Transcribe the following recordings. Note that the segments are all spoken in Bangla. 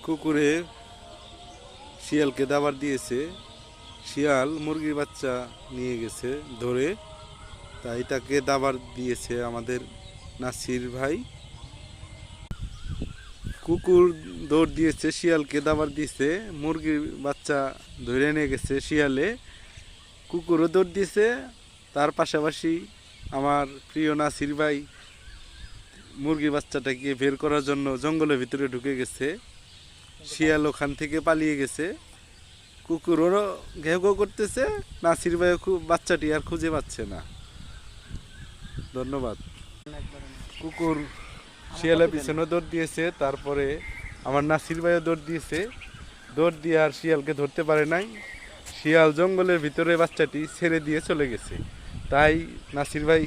কুকুরে শিয়ালকে দাবার দিয়েছে, শিয়াল মুরগির বাচ্চা নিয়ে গেছে ধরে, তাই তাকে দাবার দিয়েছে আমাদের নাসির ভাই। কুকুর দৌড় দিয়েছে, শিয়ালকে দাবার দিয়েছে, মুরগির বাচ্চা ধরে নিয়ে গেছে শিয়ালে। কুকুরও দৌড় দিয়েছে, তার পাশাপাশি আমার প্রিয় নাসির ভাই মুরগির বাচ্চাটাকে বের করার জন্য জঙ্গলের ভিতরে ঢুকে গেছে। শিয়াল ওখান থেকে পালিয়ে গেছে, কুকুরও ঘেউ ঘেউ করতেছে, নাসির ভাইও বাচ্চাটি আর খুঁজে পাচ্ছে না। ধন্যবাদ। কুকুর শিয়ালের পিছনে দৌড় দিয়েছে, তারপরে আমার নাসির ভাইও দৌড় দিয়েছে, দৌড় দিয়ে আর শিয়ালকে ধরতে পারে নাই। শিয়াল জঙ্গলের ভিতরে বাচ্চাটি ছেড়ে দিয়ে চলে গেছে, তাই নাসির ভাই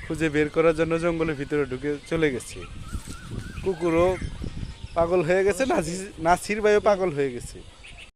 খুঁজে বের করার জন্য জঙ্গলের ভিতরে ঢুকে চলে গেছে। কুকুরও পাগল হয়ে গেছে, নাসির ভাইও পাগল হয়ে গেছে।